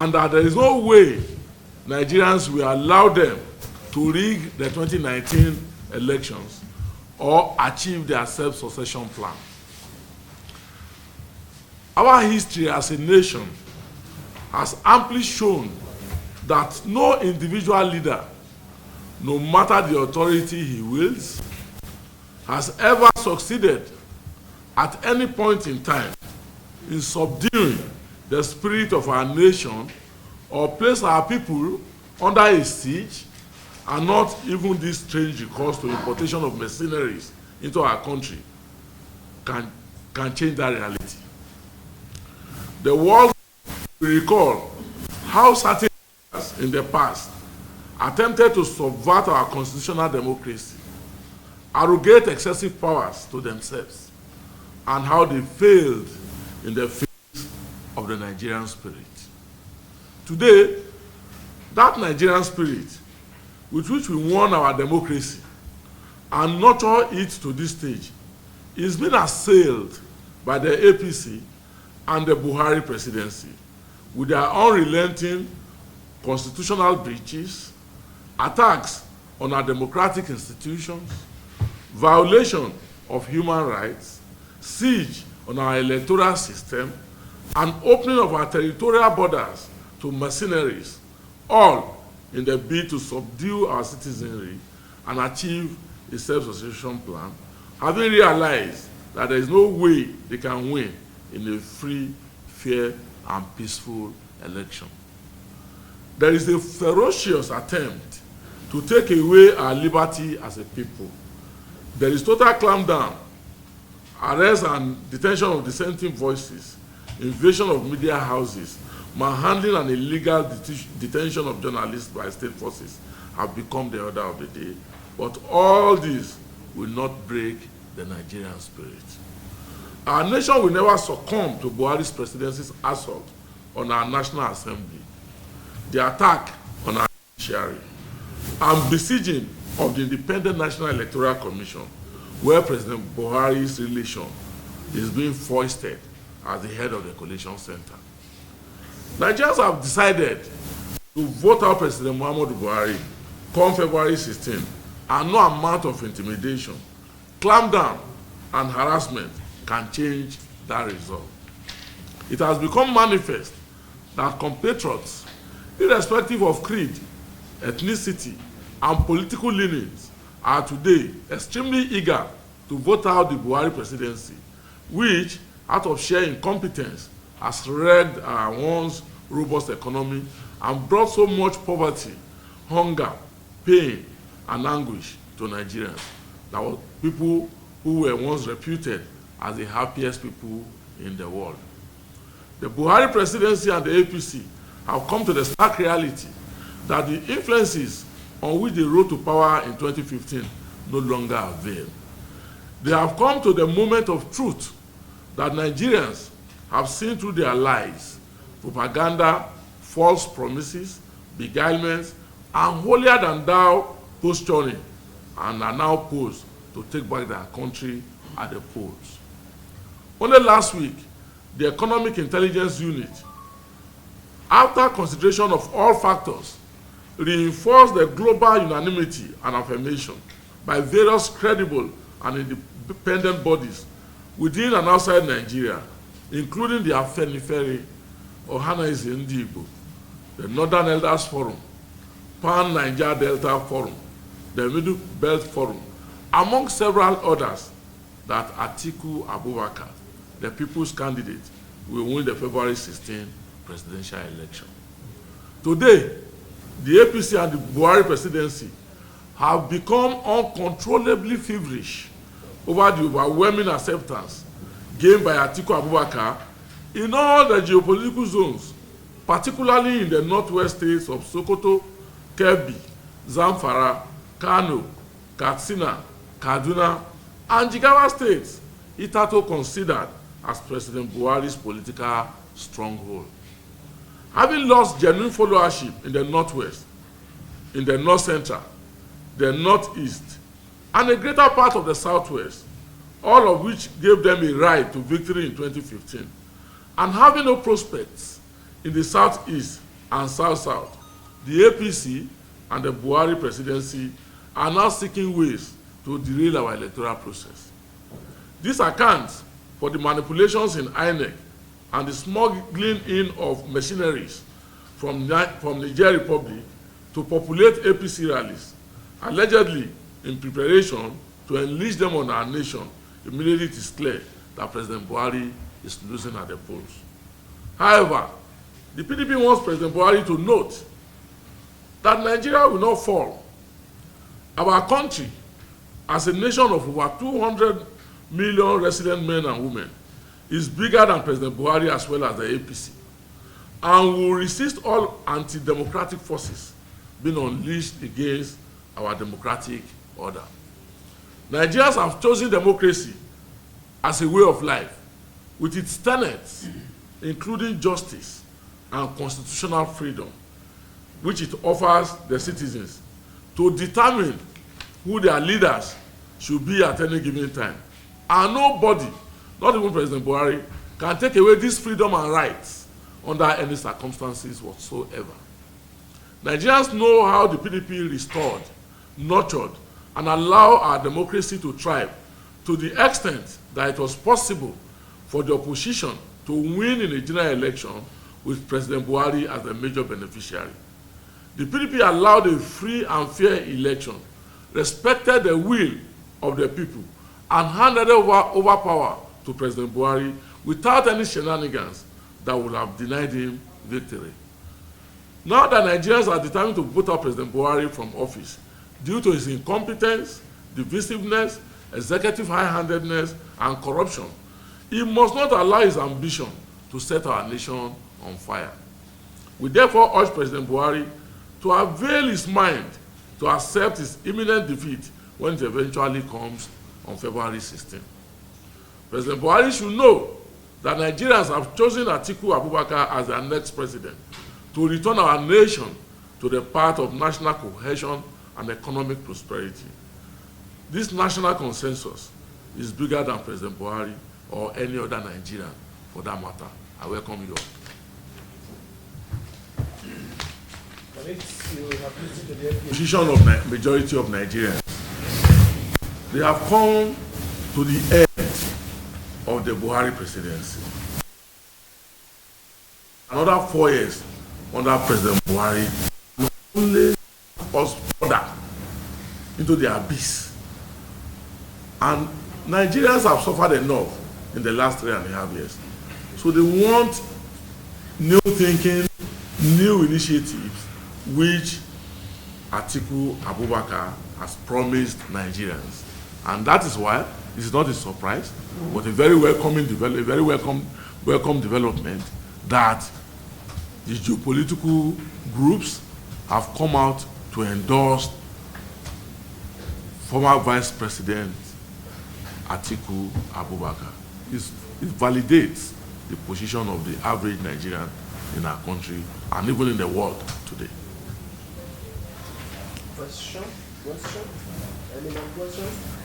and that there is no way Nigerians will allow them to rig the 2019 elections or achieve their self-succession plan. Our history as a nation has amply shown that no individual leader, no matter the authority he wields, has ever succeeded at any point in time in subduing the spirit of our nation or place our people under a siege, and not even this strange recourse to importation of mercenaries into our country can change that reality. The world will recall how certain leaders in the past attempted to subvert our constitutional democracy, arrogate excessive powers to themselves, and how they failed in the face of the Nigerian spirit. Today, that Nigerian spirit with which we won our democracy and nurture it to this stage is being assailed by the APC and the Buhari presidency with their unrelenting constitutional breaches, attacks on our democratic institutions, violation of human rights, siege on our electoral system, and opening of our territorial borders to mercenaries, all in the bid to subdue our citizenry and achieve a self-sufficiency plan, having realized that there is no way they can win in a free, fair, and peaceful election. There is a ferocious attempt to take away our liberty as a people. There is total clampdown, arrest and detention of dissenting voices, invasion of media houses, manhandling and illegal detention of journalists by state forces have become the order of the day. But all this will not break the Nigerian spirit. Our nation will never succumb to Buhari's presidency's assault on our National Assembly, the attack on our judiciary, and besieging of the Independent National Electoral Commission, where President Buhari's relation is being foisted as the head of the coalition center. Nigerians have decided to vote out President Muhammadu Buhari come February 16, and no amount of intimidation, clampdown, and harassment can change that result. It has become manifest that compatriots, irrespective of creed, ethnicity, and political leanings, are today extremely eager to vote out the Buhari presidency, which, out of sheer incompetence, has wrecked our once robust economy and brought so much poverty, hunger, pain, and anguish to Nigerians. That was people who were once reputed as the happiest people in the world. The Buhari presidency and the APC have come to the stark reality that the influences on which they rose to power in 2015 no longer avail. They have come to the moment of truth that Nigerians have seen through their lies, propaganda, false promises, beguilements, and holier-than-thou posturing, and are now posed to take back their country at the polls. Only last week, the Economic Intelligence Unit, after consideration of all factors, reinforced the global unanimity and affirmation by various credible and independent bodies within and outside Nigeria, including the Afenifere, Ohanaeze Ndigbo, the Northern Elders Forum, Pan-Niger Delta Forum, the Middle Belt Forum, among several others, that Atiku Abubakar, the people's candidate, will win the February 16 presidential election. Today, the APC and the Buhari presidency have become uncontrollably feverish over the overwhelming acceptance gained by Atiku Abubakar in all the geopolitical zones, particularly in the northwest states of Sokoto, Kebbi, Zamfara, Kano, Katsina, Kaduna, and Jigawa states, hitherto considered as President Buhari's political stronghold. Having lost genuine followership in the northwest, in the north central, the northeast, and a greater part of the southwest, all of which gave them a ride to victory in 2015, and having no prospects in the southeast, and South-South, the APC and the Buhari presidency are now seeking ways to derail our electoral process. This accounts for the manipulations in INEC and the smuggling in of machineries from Niger Republic to populate APC rallies, allegedly in preparation to unleash them on our nation immediately it is clear that President Buhari is losing at the polls. However, the PDP wants President Buhari to note that Nigeria will not fall. Our country, as a nation of over 200 million resident men and women, is bigger than President Buhari as well as the APC, and will resist all anti-democratic forces being unleashed against our democratic order. Nigerians have chosen democracy as a way of life, with its tenets, including justice and constitutional freedom, which it offers the citizens to determine who their leaders should be at any given time. And nobody, not even President Buhari, can take away this freedom and rights under any circumstances whatsoever. Nigerians know how the PDP restored, nurtured, and allowed our democracy to thrive to the extent that it was possible for the opposition to win in a general election with President Buhari as the major beneficiary. The PDP allowed a free and fair election, respected the will of the people, and handed over power to President Buhari without any shenanigans that would have denied him victory. Now that Nigerians are determined to put out President Buhari from office due to his incompetence, divisiveness, executive high-handedness, and corruption, he must not allow his ambition to set our nation on fire. We therefore urge President Buhari to avail his mind to accept his imminent defeat when it eventually comes on February 16. President Buhari should know that Nigerians have chosen Atiku Abubakar as their next president to return our nation to the path of national cohesion and economic prosperity. This national consensus is bigger than President Buhari or any other Nigerian for that matter. I welcome you all. Position of the majority of Nigerians. They have come to the end of the Buhari presidency. Another 4 years under President Buhari will only us further into the abyss. And Nigerians have suffered enough in the last 3.5 years. So they want new thinking, new initiatives, which Atiku Abubakar has promised Nigerians. And that is why this is not a surprise, but a very welcome development that the geopolitical groups have come out to endorse former Vice President Atiku Abubakar. It validates the position of the average Nigerian in our country and even in the world today. Question? Any more questions?